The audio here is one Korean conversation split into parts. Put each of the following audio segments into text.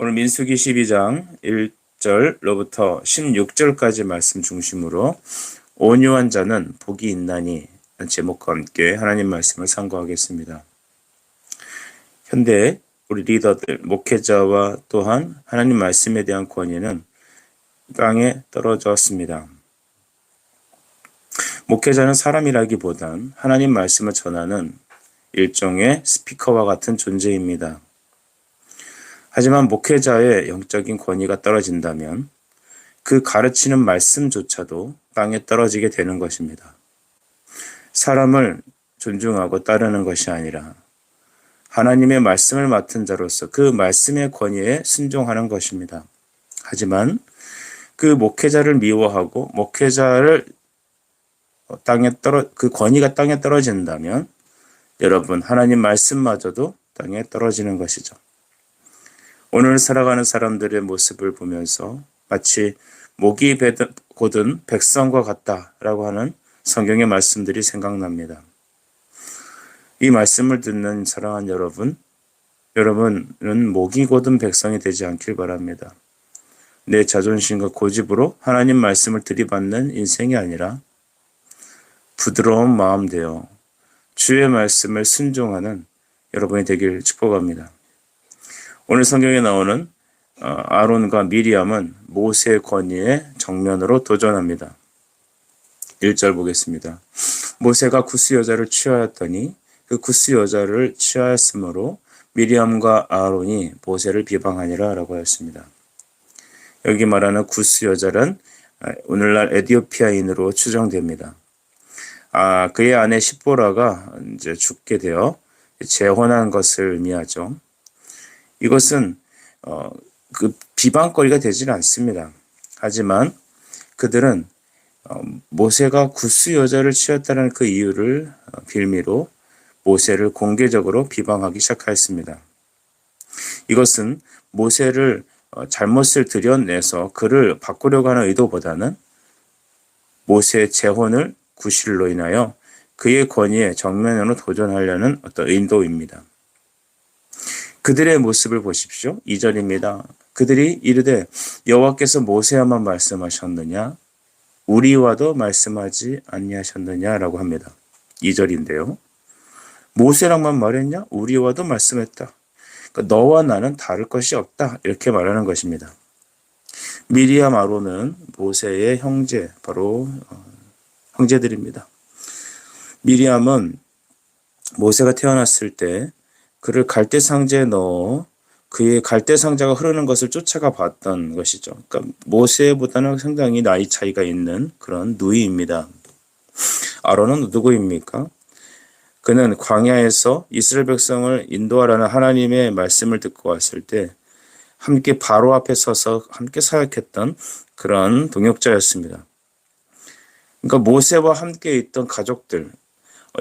오늘 민수기 12장 1절로부터 16절까지 말씀 중심으로 온유한 자는 복이 있나니 제목과 함께 하나님 말씀을 상고하겠습니다. 현대 우리 리더들, 목회자와 또한 하나님 말씀에 대한 권위는 땅에 떨어졌습니다. 목회자는 사람이라기보단 하나님 말씀을 전하는 일종의 스피커와 같은 존재입니다. 하지만 목회자의 영적인 권위가 떨어진다면 그 가르치는 말씀조차도 땅에 떨어지게 되는 것입니다. 사람을 존중하고 따르는 것이 아니라 하나님의 말씀을 맡은 자로서 그 말씀의 권위에 순종하는 것입니다. 하지만 그 목회자를 미워하고 목회자를 그 권위가 땅에 떨어진다면 여러분, 하나님 말씀마저도 땅에 떨어지는 것이죠. 오늘 살아가는 사람들의 모습을 보면서 마치 목이 곧은 백성과 같다라고 하는 성경의 말씀들이 생각납니다. 이 말씀을 듣는 사랑하는 여러분은 목이 곧은 백성이 되지 않길 바랍니다. 내 자존심과 고집으로 하나님 말씀을 들이받는 인생이 아니라 부드러운 마음 되어 주의 말씀을 순종하는 여러분이 되길 축복합니다. 오늘 성경에 나오는 아론과 미리암은 모세의 권위에 정면으로 도전합니다. 1절 보겠습니다. 모세가 구스 여자를 취하였더니 그 구스 여자를 취하였으므로 미리암과 아론이 모세를 비방하니라 라고 하였습니다. 여기 말하는 구스 여자는 오늘날 에티오피아인으로 추정됩니다. 그의 아내 십보라가 이제 죽게 되어 재혼한 것을 의미하죠. 이것은 그 비방거리가 되지는 않습니다. 하지만 그들은 모세가 구스 여자를 취했다는 그 이유를 빌미로 모세를 공개적으로 비방하기 시작하였습니다. 이것은 모세를 잘못을 드러내서 그를 바꾸려고 하는 의도보다는 모세의 재혼을 구실로 인하여 그의 권위에 정면으로 도전하려는 어떤 의도입니다. 그들의 모습을 보십시오. 2절입니다. 그들이 이르되 여호와께서 모세와만 말씀하셨느냐 우리와도 말씀하지 아니하셨느냐라고 합니다. 2절인데요. 모세랑만 말했냐? 우리와도 말씀했다. 그러니까 너와 나는 다를 것이 없다. 이렇게 말하는 것입니다. 미리암 아론은 모세의 형제, 바로 형제들입니다. 미리암은 모세가 태어났을 때 그를 갈대 상자에 넣어 그의 갈대 상자가 흐르는 것을 쫓아가 봤던 것이죠. 그러니까 모세보다는 상당히 나이 차이가 있는 그런 누이입니다. 아론은 누구입니까? 그는 광야에서 이스라엘 백성을 인도하라는 하나님의 말씀을 듣고 왔을 때 함께 바로 앞에 서서 함께 사역했던 그런 동역자였습니다. 그러니까 모세와 함께 있던 가족들,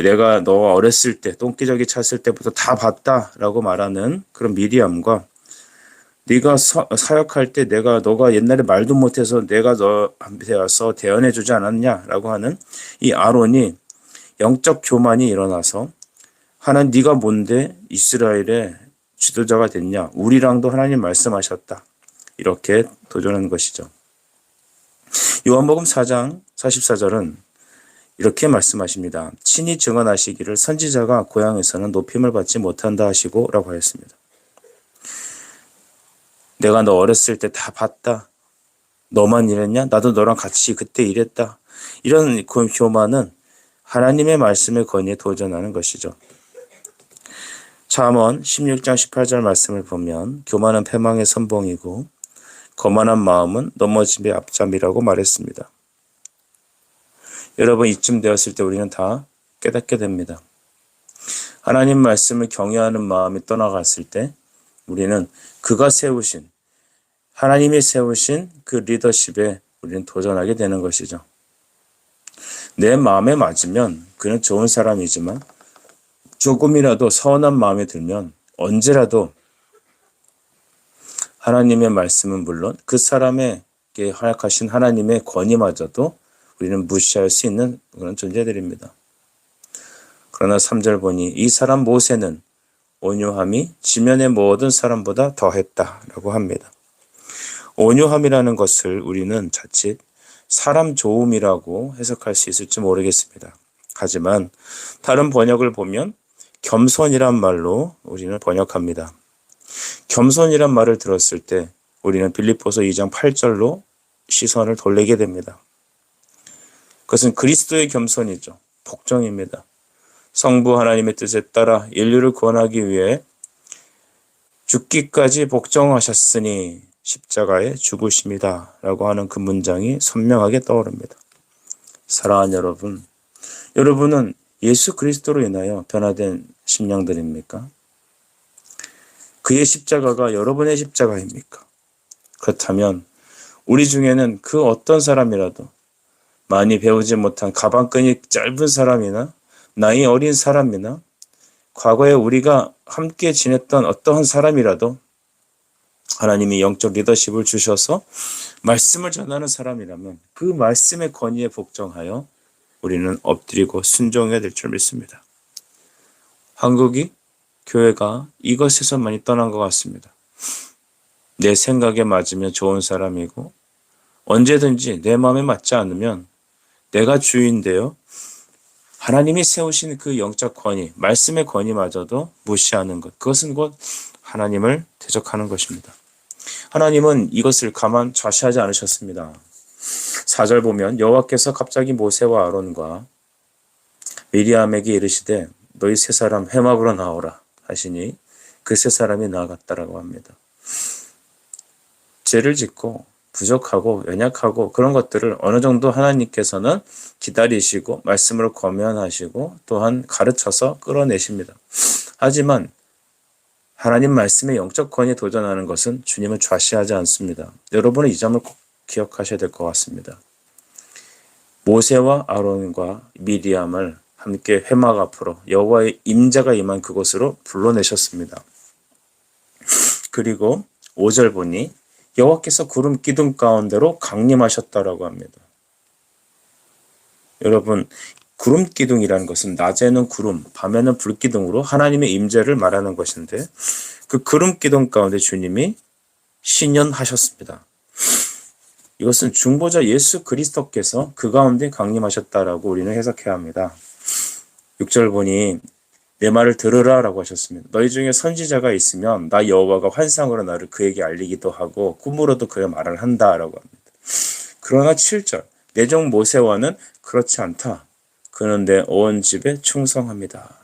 내가 너 어렸을 때 똥기저귀 찼을 때부터 다 봤다라고 말하는 그런 미리암과 네가 사역할 때 너가 옛날에 말도 못해서 내가 너한테 와서 대언해 주지 않았냐라고 하는 이 아론이 영적 교만이 일어나서 하나님 네가 뭔데 이스라엘의 지도자가 됐냐? 우리랑도 하나님 말씀하셨다. 이렇게 도전하는 것이죠. 요한복음 4장 44절은 이렇게 말씀하십니다. 친히 증언하시기를 선지자가 고향에서는 높임을 받지 못한다 하시고 라고 하였습니다. 내가 너 어렸을 때 다 봤다. 너만 이랬냐? 나도 너랑 같이 그때 일했다. 이런 교만은 하나님의 말씀의 권위에 도전하는 것이죠. 잠언 16장 18절 말씀을 보면 교만은 패망의 선봉이고 거만한 마음은 넘어짐의 앞잠이라고 말했습니다. 여러분, 이쯤 되었을 때 우리는 다 깨닫게 됩니다. 하나님 말씀을 경외하는 마음이 떠나갔을 때 우리는 하나님이 세우신 그 리더십에 우리는 도전하게 되는 것이죠. 내 마음에 맞으면 그는 좋은 사람이지만 조금이라도 서운한 마음이 들면 언제라도 하나님의 말씀은 물론 그 사람에게 허락하신 하나님의 권위마저도 우리는 무시할 수 있는 그런 존재들입니다. 그러나 3절 보니 이 사람 모세는 온유함이 지면의 모든 사람보다 더했다라고 합니다. 온유함이라는 것을 우리는 자칫 사람 좋음이라고 해석할 수 있을지 모르겠습니다. 하지만 다른 번역을 보면 겸손이란 말로 우리는 번역합니다. 겸손이란 말을 들었을 때 우리는 빌립보서 2장 8절로 시선을 돌리게 됩니다. 그것은 그리스도의 겸손이죠. 복종입니다. 성부 하나님의 뜻에 따라 인류를 구원하기 위해 죽기까지 복종하셨으니 십자가에 죽으심이다 라고 하는 그 문장이 선명하게 떠오릅니다. 사랑하는 여러분, 여러분은 예수 그리스도로 인하여 변화된 심령들입니까? 그의 십자가가 여러분의 십자가입니까? 그렇다면 우리 중에는 그 어떤 사람이라도 많이 배우지 못한 가방끈이 짧은 사람이나 나이 어린 사람이나 과거에 우리가 함께 지냈던 어떠한 사람이라도 하나님이 영적 리더십을 주셔서 말씀을 전하는 사람이라면 그 말씀의 권위에 복종하여 우리는 엎드리고 순종해야 될 줄 믿습니다. 한국이 교회가 이것에서 많이 떠난 것 같습니다. 내 생각에 맞으면 좋은 사람이고 언제든지 내 마음에 맞지 않으면 내가 주인되어 하나님이 세우신 그 영적 권위, 말씀의 권위마저도 무시하는 것. 그것은 곧 하나님을 대적하는 것입니다. 하나님은 이것을 가만 좌시하지 않으셨습니다. 4절 보면 여호와께서 갑자기 모세와 아론과 미리암에게 이르시되 너희 세 사람 회막으로 나오라 하시니 그 세 사람이 나아갔다라고 합니다. 죄를 짓고 부족하고 연약하고 그런 것들을 어느 정도 하나님께서는 기다리시고 말씀으로 권면하시고 또한 가르쳐서 끌어내십니다. 하지만 하나님 말씀의 영적 권위에 도전하는 것은 주님을 좌시하지 않습니다. 여러분은 이 점을 꼭 기억하셔야 될 것 같습니다. 모세와 아론과 미리암을 함께 회막 앞으로 여호와의 임재가 임한 그곳으로 불러내셨습니다. 그리고 5절 보니 여호와께서 구름 기둥 가운데로 강림하셨다라고 합니다. 여러분, 구름 기둥이라는 것은 낮에는 구름, 밤에는 불 기둥으로 하나님의 임재를 말하는 것인데 그 구름 기둥 가운데 주님이 신현하셨습니다. 이것은 중보자 예수 그리스도께서 그 가운데 강림하셨다라고 우리는 해석해야 합니다. 6절 보니 내 말을 들으라 라고 하셨습니다. 너희 중에 선지자가 있으면 나 여호와가 환상으로 나를 그에게 알리기도 하고 꿈으로도 그의 말을 한다라고 합니다. 그러나 7절 내 종 모세와는 그렇지 않다. 그는 내 온 집에 충성합니다.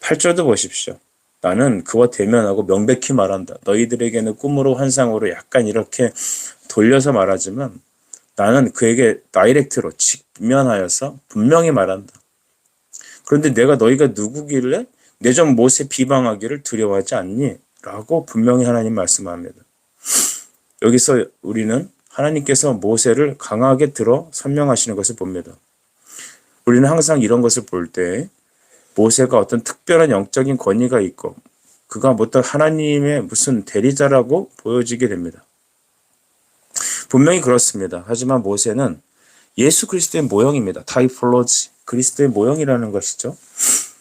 8절도 보십시오. 나는 그와 대면하고 명백히 말한다. 너희들에게는 꿈으로 환상으로 약간 이렇게 돌려서 말하지만 나는 그에게 다이렉트로 직면하여서 분명히 말한다. 그런데 내가 너희가 누구길래 내 종 모세 비방하기를 두려워하지 않니? 라고 분명히 하나님 말씀합니다. 여기서 우리는 하나님께서 모세를 강하게 들어 설명하시는 것을 봅니다. 우리는 항상 이런 것을 볼 때 모세가 어떤 특별한 영적인 권위가 있고 그가 어떤 하나님의 무슨 대리자라고 보여지게 됩니다. 분명히 그렇습니다. 하지만 모세는 예수 그리스도의 모형입니다. 타이폴로지, 그리스도의 모형이라는 것이죠.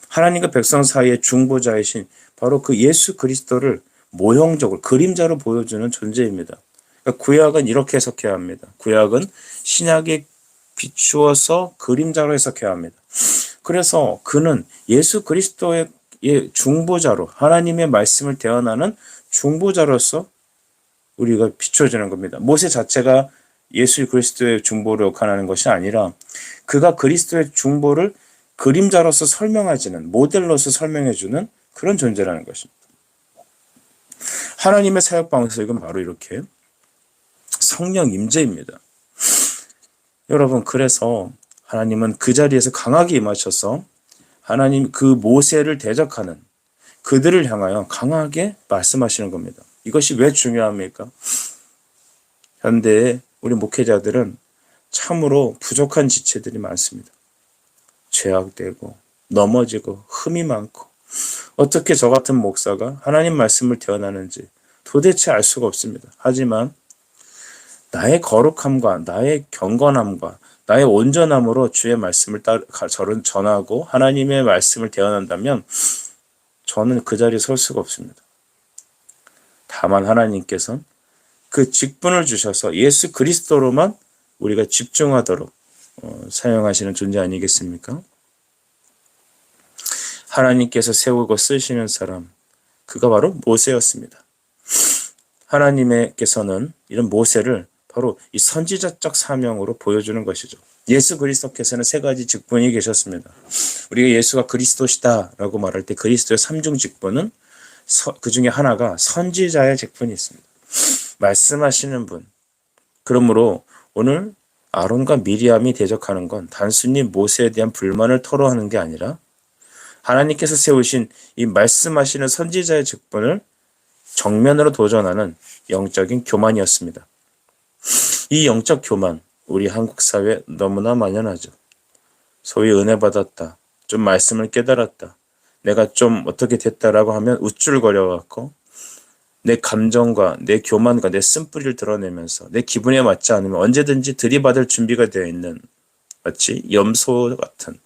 하나님과 백성 사이의 중보자이신 바로 그 예수 그리스도를 모형적으로 그림자로 보여주는 존재입니다. 그러니까 구약은 이렇게 해석해야 합니다. 구약은 신약에 비추어서 그림자로 해석해야 합니다. 그래서 그는 예수 그리스도의 중보자로 하나님의 말씀을 대언하는 중보자로서 우리가 비춰지는 겁니다. 모세 자체가 예수 그리스도의 중보를 역할하는 것이 아니라 그가 그리스도의 중보를 그림자로서 설명하지는 모델로서 설명해주는 그런 존재라는 것입니다. 하나님의 사역 방식은 바로 이렇게 성령 임재입니다. 여러분, 그래서 하나님은 그 자리에서 강하게 임하셔서 하나님 그 모세를 대적하는 그들을 향하여 강하게 말씀하시는 겁니다. 이것이 왜 중요합니까? 현대의 우리 목회자들은 참으로 부족한 지체들이 많습니다. 죄악되고 넘어지고 흠이 많고 어떻게 저 같은 목사가 하나님 말씀을 대언하는지 도대체 알 수가 없습니다. 하지만 나의 거룩함과 나의 경건함과 나의 온전함으로 주의 말씀을 전하고 하나님의 말씀을 대언한다면 저는 그 자리에 설 수가 없습니다. 다만 하나님께서는 그 직분을 주셔서 예수 그리스도로만 우리가 집중하도록 사용하시는 존재 아니겠습니까? 하나님께서 세우고 쓰시는 사람, 그가 바로 모세였습니다. 하나님께서는 이런 모세를 바로 이 선지자적 사명으로 보여주는 것이죠. 예수 그리스도께서는 세 가지 직분이 계셨습니다. 우리가 예수가 그리스도시다라고 말할 때 그리스도의 삼중 직분은 그 중에 하나가 선지자의 직분이 있습니다. 말씀하시는 분. 그러므로 오늘 아론과 미리암이 대적하는 건 단순히 모세에 대한 불만을 토로하는 게 아니라 하나님께서 세우신 이 말씀하시는 선지자의 직분을 정면으로 도전하는 영적인 교만이었습니다. 이 영적 교만, 우리 한국 사회에 너무나 만연하죠. 소위 은혜 받았다, 좀 말씀을 깨달았다, 내가 좀 어떻게 됐다라고 하면 우쭐거려갖고 내 감정과 내 교만과 내 쓴뿌리를 드러내면서 내 기분에 맞지 않으면 언제든지 들이받을 준비가 되어 있는 마치 염소 같은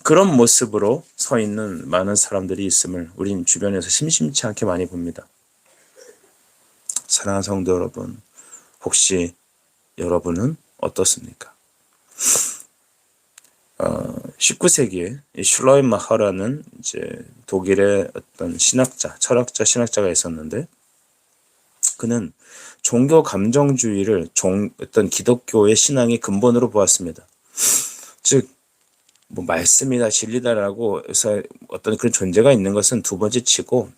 그런 모습으로 서 있는 많은 사람들이 있음을 우린 주변에서 심심치 않게 많이 봅니다. 사랑하는 성도 여러분, 혹시 여러분은 어떻습니까? 19세기에 슐라이마하라는 이제 독일의 어떤 신학자, 신학자가 있었는데 그는 종교 감정주의를 어떤 기독교의 신앙의 근본으로 보았습니다. 즉, 말씀이다 진리다라고 해서 어떤 그런 존재가 있는 것은 두 번째 치고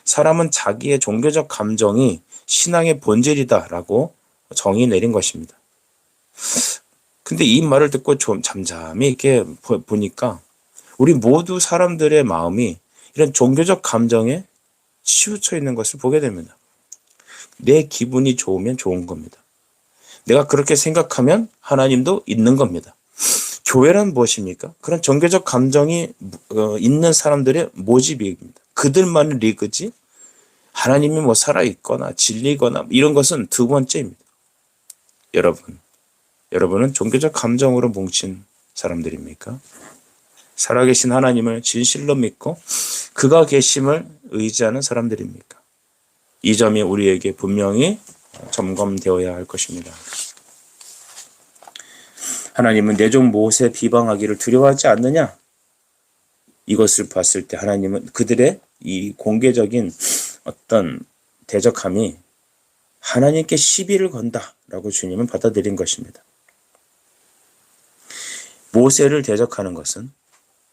사람은 자기의 종교적 감정이 신앙의 본질이다라고 정의 내린 것입니다. 근데 이 말을 듣고 좀 잠잠히 이렇게 보니까 우리 모두 사람들의 마음이 이런 종교적 감정에 치우쳐 있는 것을 보게 됩니다. 내 기분이 좋으면 좋은 겁니다. 내가 그렇게 생각하면 하나님도 있는 겁니다. 교회란 무엇입니까? 그런 종교적 감정이 있는 사람들의 모집입니다. 그들만의 리그지 하나님이 살아있거나 진리거나 이런 것은 두 번째입니다. 여러분은 종교적 감정으로 뭉친 사람들입니까? 살아계신 하나님을 진실로 믿고 그가 계심을 의지하는 사람들입니까? 이 점이 우리에게 분명히 점검되어야 할 것입니다. 하나님은 내 종 모세 비방하기를 두려워하지 않느냐? 이것을 봤을 때 하나님은 그들의 이 공개적인 어떤 대적함이 하나님께 시비를 건다라고 주님은 받아들인 것입니다. 모세를 대적하는 것은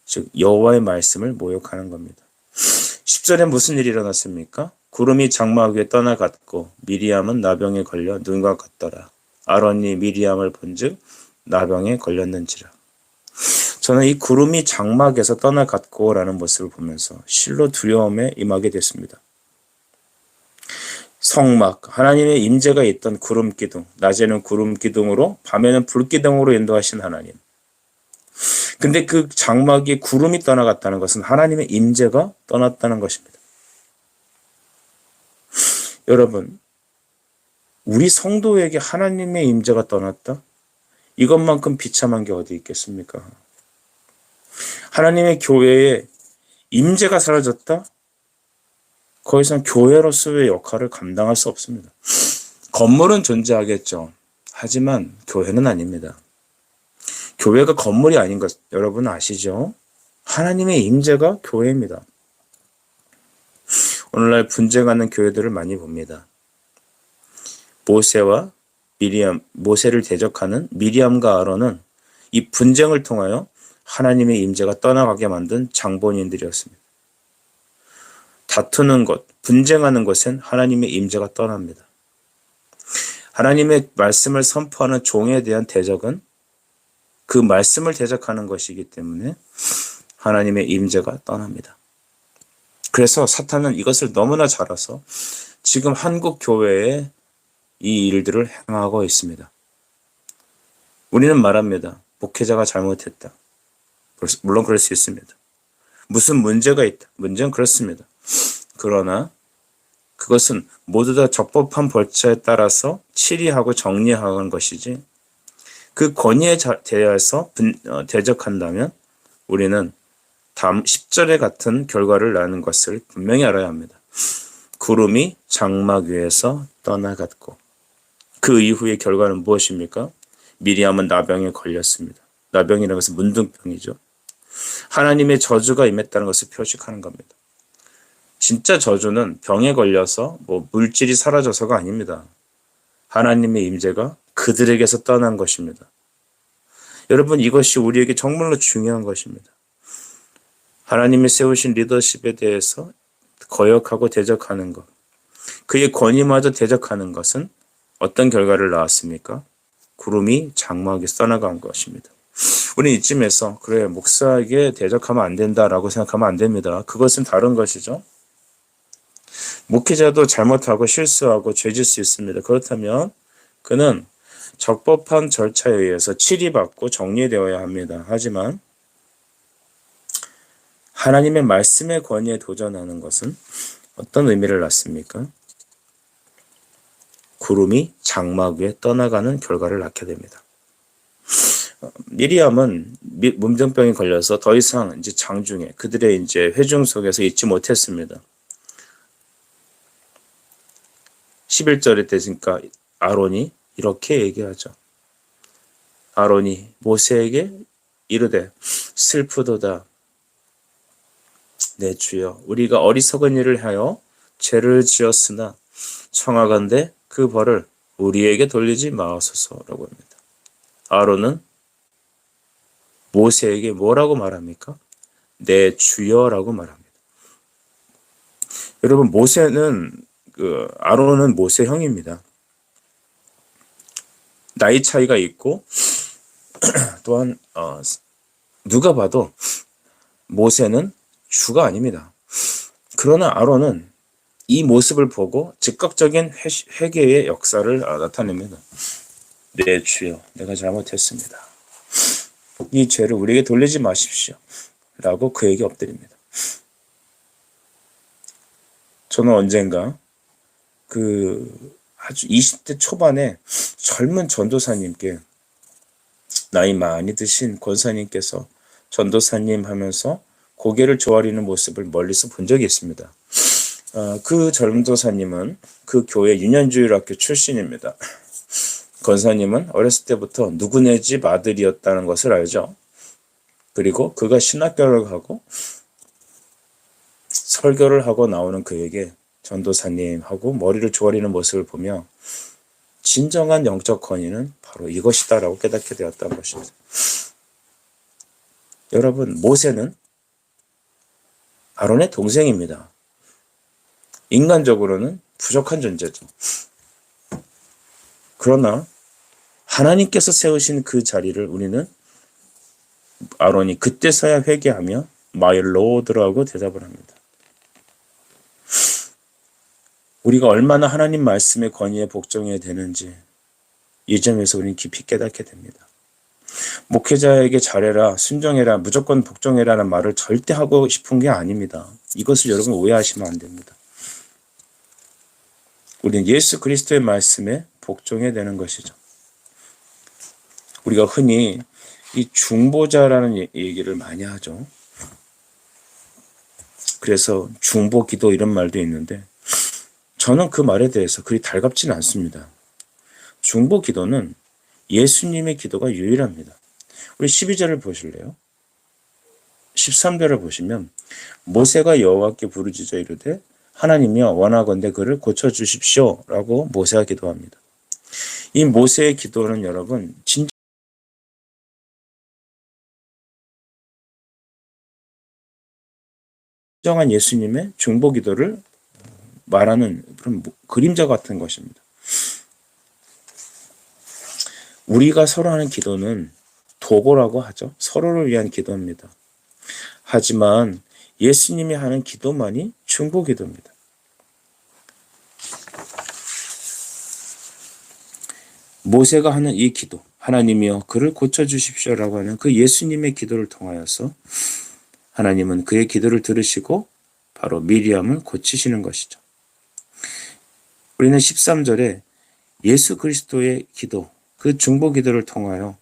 즉 여호와의 말씀을 모욕하는 겁니다. 10절에 무슨 일이 일어났습니까? 구름이 장막 위에 떠나갔고 미리암은 나병에 걸려 눈과 같더라. 아론이 미리암을 본즉 나병에 걸렸는지라. 저는 이 구름이 장막에서 떠나갔고 라는 모습을 보면서 실로 두려움에 임하게 됐습니다. 성막, 하나님의 임재가 있던 구름 기둥, 낮에는 구름 기둥으로 밤에는 불 기둥으로 인도하신 하나님. 근데 그 장막이 구름이 떠나갔다는 것은 하나님의 임재가 떠났다는 것입니다. 여러분, 우리 성도에게 하나님의 임재가 떠났다? 이것만큼 비참한 게 어디 있겠습니까? 하나님의 교회에 임재가 사라졌다? 더 이상 교회로서의 역할을 감당할 수 없습니다. 건물은 존재하겠죠. 하지만 교회는 아닙니다. 교회가 건물이 아닌 것 여러분 아시죠? 하나님의 임재가 교회입니다. 오늘날 분쟁하는 교회들을 많이 봅니다. 모세를 대적하는 미리암과 아론은 이 분쟁을 통하여 하나님의 임재가 떠나가게 만든 장본인들이었습니다. 다투는 것, 분쟁하는 것엔 하나님의 임재가 떠납니다. 하나님의 말씀을 선포하는 종에 대한 대적은 그 말씀을 대적하는 것이기 때문에 하나님의 임재가 떠납니다. 그래서 사탄은 이것을 너무나 잘 알아서 지금 한국 교회에 이 일들을 행하고 있습니다. 우리는 말합니다. 목회자가 잘못했다. 물론 그럴 수 있습니다. 무슨 문제가 있다. 문제는 그렇습니다. 그러나 그것은 모두 다 적법한 벌처에 따라서 치리하고 정리하는 것이지 그 권위에 대해서 대적한다면 우리는 다음 10절에 같은 결과를 낳는 것을 분명히 알아야 합니다. 구름이 장막 위에서 떠나갔고 그 이후의 결과는 무엇입니까? 미리암은 나병에 걸렸습니다. 나병이라는 것은 문둥병이죠. 하나님의 저주가 임했다는 것을 표식하는 겁니다. 진짜 저주는 병에 걸려서 물질이 사라져서가 아닙니다. 하나님의 임재가 그들에게서 떠난 것입니다. 여러분, 이것이 우리에게 정말로 중요한 것입니다. 하나님이 세우신 리더십에 대해서 거역하고 대적하는 것, 그의 권위마저 대적하는 것은 어떤 결과를 낳았습니까? 구름이 장막에서 떠나간 것입니다. 우리는 이쯤에서 그래, 목사에게 대적하면 안 된다라고 생각하면 안 됩니다. 그것은 다른 것이죠. 목회자도 잘못하고 실수하고 죄질 수 있습니다. 그렇다면 그는 적법한 절차에 의해서 치리받고 정리되어야 합니다. 하지만 하나님의 말씀의 권위에 도전하는 것은 어떤 의미를 낳습니까? 구름이 장막 위에 떠나가는 결과를 낳게 됩니다. 미리암은 문병병에 걸려서 더 이상 이제 장중에 그들의 이제 회중 속에서 있지 못했습니다. 11절에 되니까 아론이 이렇게 얘기하죠. 아론이 모세에게 이르되 슬프도다 내 주여 우리가 어리석은 일을 하여 죄를 지었으나 청하건대 그 벌을 우리에게 돌리지 마옵소서라고 합니다. 아론은 모세에게 뭐라고 말합니까? 내 주여라고 말합니다. 여러분, 아론은 모세 형입니다. 나이 차이가 있고 또한 누가 봐도 모세는 주가 아닙니다. 그러나 아론은 이 모습을 보고 즉각적인 회개의 역사를 나타냅니다. 내 주여, 내가 잘못했습니다. 이 죄를 우리에게 돌리지 마십시오. 라고 그에게 엎드립니다. 저는 언젠가 아주 20대 초반에 젊은 전도사님께 나이 많이 드신 권사님께서 전도사님 하면서 고개를 조아리는 모습을 멀리서 본 적이 있습니다. 그 전도사님은 그 교회 유년주일학교 출신입니다. 권사님은 어렸을 때부터 누구네 집 아들이었다는 것을 알죠. 그리고 그가 신학교를 가고 설교를 하고 나오는 그에게 전도사님하고 머리를 조아리는 모습을 보며 진정한 영적 권위는 바로 이것이다라고 깨닫게 되었다는 것입니다. 여러분, 모세는 아론의 동생입니다. 인간적으로는 부족한 존재죠. 그러나 하나님께서 세우신 그 자리를 우리는 아론이 그때서야 회개하며 My Lord라고 대답을 합니다. 우리가 얼마나 하나님 말씀의 권위에 복종해야 되는지 이 점에서 우리는 깊이 깨닫게 됩니다. 목회자에게 잘해라, 순종해라, 무조건 복종해라는 말을 절대 하고 싶은 게 아닙니다. 이것을 여러분 오해하시면 안 됩니다. 우리는 예수 그리스도의 말씀에 복종해야 되는 것이죠. 우리가 흔히 이 중보자라는 얘기를 많이 하죠. 그래서 중보기도 이런 말도 있는데 저는 그 말에 대해서 그리 달갑지는 않습니다. 중보기도는 예수님의 기도가 유일합니다. 우리 12절을 보실래요? 13절을 보시면 모세가 여호와께 부르짖어 이르되 하나님이여 원하건대 그를 고쳐주십시오 라고 모세가 기도합니다. 이 모세의 기도는 여러분 진정한 예수님의 중보기도를 말하는 그런 그림자 같은 것입니다. 우리가 서로 하는 기도는 도보라고 하죠. 서로를 위한 기도입니다. 하지만 예수님이 하는 기도만이 중보기도입니다. 모세가 하는 이 기도, 하나님이여 그를 고쳐주십시오라고 하는 그 예수님의 기도를 통하여서 하나님은 그의 기도를 들으시고 바로 미리암을 고치시는 것이죠. 우리는 13절에 예수 그리스도의 기도, 그 중보 기도를 통하여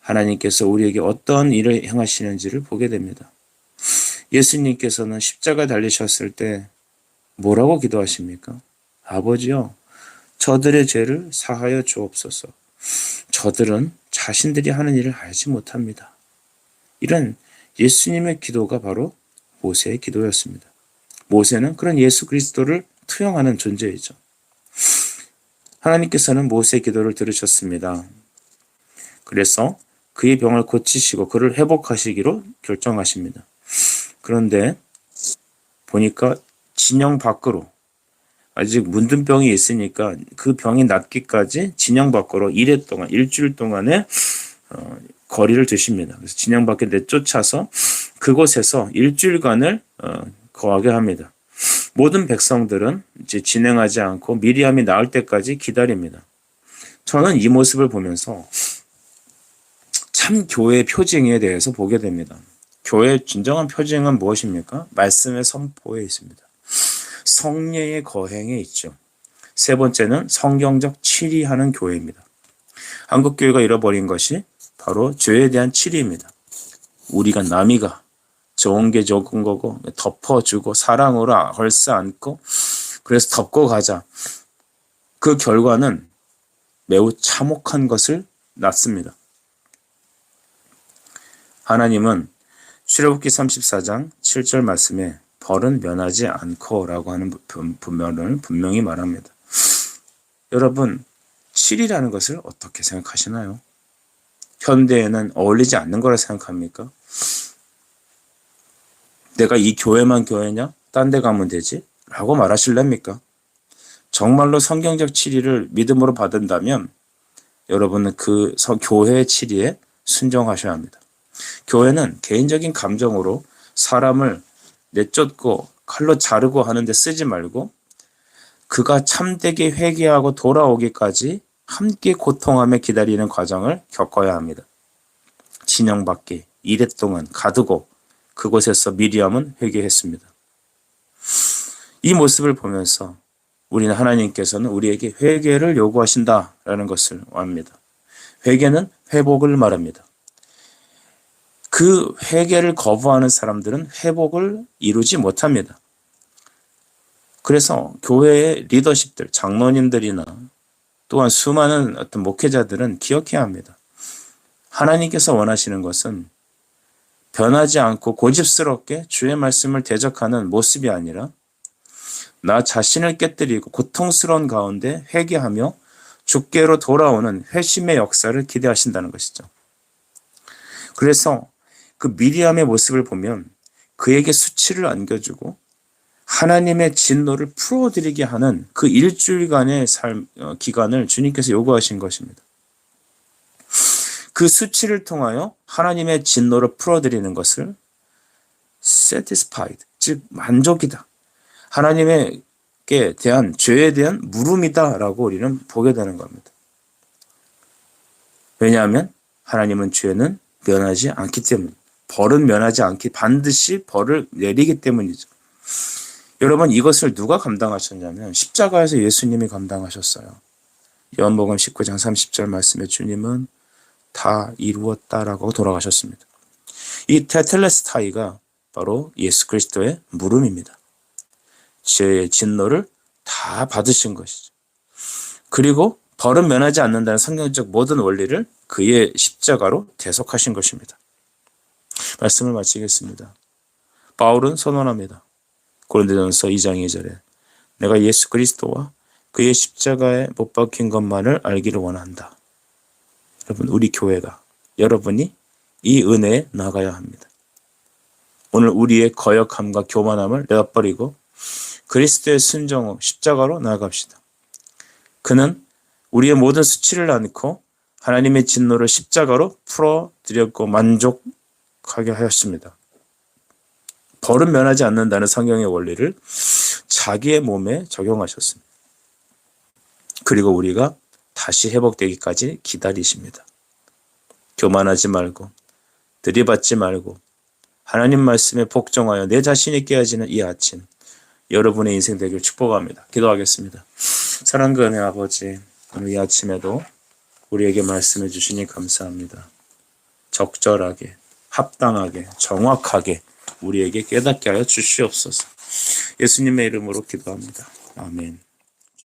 하나님께서 우리에게 어떤 일을 행하시는지를 보게 됩니다. 예수님께서는 십자가 달리셨을 때 뭐라고 기도하십니까? 아버지요, 저들의 죄를 사하여 주옵소서. 저들은 자신들이 하는 일을 알지 못합니다. 이런 예수님의 기도가 바로 모세의 기도였습니다. 모세는 그런 예수 그리스도를 투영하는 존재이죠. 하나님께서는 모세의 기도를 들으셨습니다. 그래서 그의 병을 고치시고 그를 회복하시기로 결정하십니다. 그런데 보니까 진영 밖으로, 아직 문둥병이 있으니까 그 병이 낫기까지 진영 밖으로 일주일 동안의 거리를 두십니다. 그래서 진영 밖에 내쫓아서 그곳에서 일주일간을 거하게 합니다. 모든 백성들은 이제 진행하지 않고 미리암이 나을 때까지 기다립니다. 저는 이 모습을 보면서 참 교회의 표징에 대해서 보게 됩니다. 교회의 진정한 표징은 무엇입니까? 말씀의 선포에 있습니다. 성례의 거행에 있죠. 세 번째는 성경적 치리하는 교회입니다. 한국 교회가 잃어버린 것이 바로 죄에 대한 치리입니다. 우리가 남이가 좋은 게 좋은 거고 덮어주고 사랑으로 헐스 안고 그래서 덮고 가자. 그 결과는 매우 참혹한 것을 낳습니다. 하나님은 출애굽기 34장 7절 말씀에 벌은 면하지 않고라고 하는 분명을 분명히 말합니다. 여러분, 치리라는 것을 어떻게 생각하시나요? 현대에는 어울리지 않는 거라 생각합니까? 내가 이 교회만 교회냐? 딴 데 가면 되지? 라고 말하실랍니까? 정말로 성경적 치리를 믿음으로 받은다면 여러분은 그 교회의 치리에 순종하셔야 합니다. 교회는 개인적인 감정으로 사람을 내쫓고 칼로 자르고 하는데 쓰지 말고 그가 참되게 회개하고 돌아오기까지 함께 고통하며 기다리는 과정을 겪어야 합니다. 진영 밖에 이래 동안 가두고 그곳에서 미리암은 회개했습니다. 이 모습을 보면서 우리는 하나님께서는 우리에게 회개를 요구하신다라는 것을 압니다. 회개는 회복을 말합니다. 그 회개를 거부하는 사람들은 회복을 이루지 못합니다. 그래서 교회의 리더십들, 장로님들이나 또한 수많은 어떤 목회자들은 기억해야 합니다. 하나님께서 원하시는 것은 변하지 않고 고집스럽게 주의 말씀을 대적하는 모습이 아니라 나 자신을 깨뜨리고 고통스러운 가운데 회개하며 주께로 돌아오는 회심의 역사를 기대하신다는 것이죠. 그래서 그 미리암의 모습을 보면 그에게 수치를 안겨주고 하나님의 진노를 풀어드리게 하는 그 일주일간의 기간을 주님께서 요구하신 것입니다. 그 수치를 통하여 하나님의 진노를 풀어드리는 것을 satisfied, 즉 만족이다. 하나님께 대한 죄에 대한 물음이다라고 우리는 보게 되는 겁니다. 왜냐하면 하나님은 죄는 면하지 않기 때문에, 벌은 면하지 않기, 반드시 벌을 내리기 때문이죠. 여러분, 이것을 누가 감당하셨냐면 십자가에서 예수님이 감당하셨어요. 요한복음 19장 30절 말씀에 주님은 다 이루었다라고 돌아가셨습니다. 이 테텔레스타이가 바로 예수 그리스도의 물음입니다. 죄의 진노를 다 받으신 것이죠. 그리고 벌은 면하지 않는다는 성경적 모든 원리를 그의 십자가로 대속하신 것입니다. 말씀을 마치겠습니다. 바울은 선언합니다. 고린도전서 2장 2절에 내가 예수 그리스도와 그의 십자가에 못 박힌 것만을 알기를 원한다. 여러분, 우리 교회가, 여러분이 이 은혜에 나가야 합니다. 오늘 우리의 거역함과 교만함을 내어버리고 그리스도의 순종 후 십자가로 나아갑시다. 그는 우리의 모든 수치를 안고 하나님의 진노를 십자가로 풀어드렸고 만족하게 하였습니다. 벌은 면하지 않는다는 성경의 원리를 자기의 몸에 적용하셨습니다. 그리고 우리가 다시 회복되기까지 기다리십니다. 교만하지 말고 들이받지 말고 하나님 말씀에 복종하여 내 자신이 깨어지는 이 아침, 여러분의 인생 되길 축복합니다. 기도하겠습니다. 사랑과 은혜 아버지, 오늘 이 아침에도 우리에게 말씀해 주시니 감사합니다. 적절하게, 합당하게, 정확하게 우리에게 깨닫게 하여 주시옵소서. 예수님의 이름으로 기도합니다. 아멘.